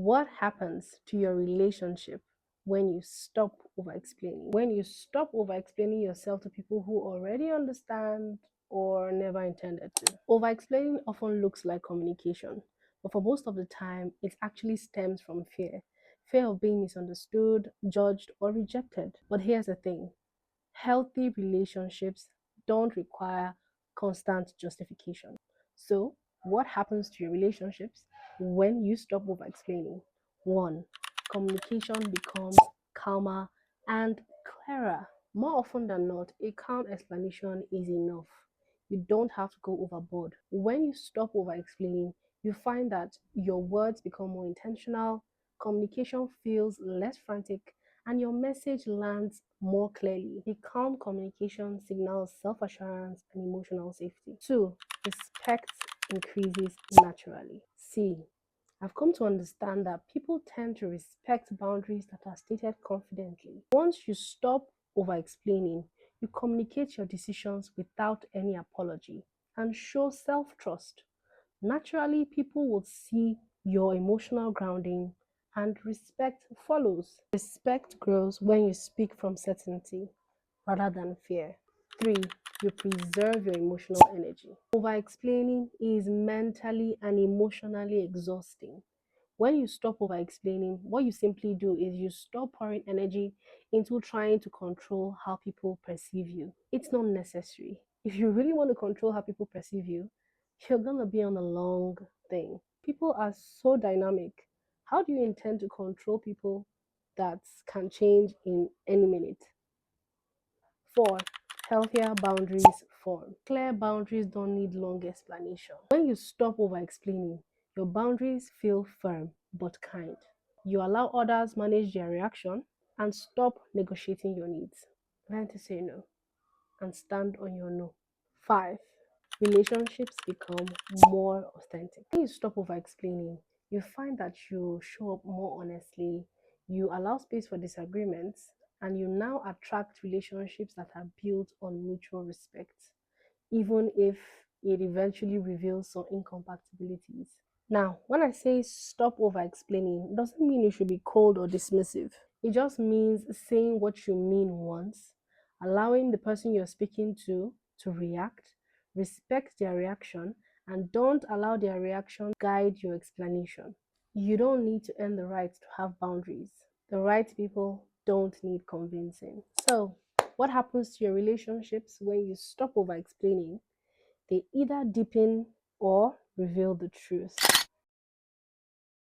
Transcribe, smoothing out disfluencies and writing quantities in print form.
What happens to your relationship when you stop over explaining? When you stop over explaining yourself to people who already understand or never intended to. Over explaining often looks like communication, but for most of the time, it actually stems from fear. Fear of being misunderstood, judged, or rejected. But here's the thing: healthy relationships don't require constant justification. So, what happens to your relationships when you stop over explaining? One, communication becomes calmer and clearer. More often than not, a calm explanation is enough. You don't have to go overboard. When you stop over explaining, you find that your words become more intentional, communication feels less frantic, and your message lands more clearly. A calm communication signals self assurance and emotional safety. Two, respect increases naturally. See, I've come to understand that people tend to respect boundaries that are stated confidently. Once you stop over explaining, you communicate your decisions without any apology and show self trust. Naturally, people will see your emotional grounding and respect follows. Respect grows when you speak from certainty rather than fear. Three, you preserve your emotional energy. Over explaining is mentally and emotionally exhausting. When you stop over explaining, what you simply do is you stop pouring energy into trying to control how people perceive you. It's not necessary. If you really want to control how people perceive you, you're gonna be on a long thing. People are so dynamic. How do you intend to control people that can change in any minute? Four, healthier boundaries form. Clear boundaries don't need long explanation. When you stop over explaining, your boundaries feel firm but kind. You allow others manage their reaction and stop negotiating your needs. Learn to say no and stand on your no. Five, relationships become more authentic. When you stop over explaining, you find that you show up more honestly, you allow space for disagreements, and you now attract relationships that are built on mutual respect, even if it eventually reveals some incompatibilities. Now, when I say stop over explaining, it doesn't mean you should be cold or dismissive. It just means saying what you mean once, allowing the person you're speaking to react, respect their reaction, and don't allow their reaction guide your explanation. You don't need to earn the right to have boundaries. The right people don't need convincing. So, what happens to your relationships when you stop over explaining? They either deepen or reveal the truth.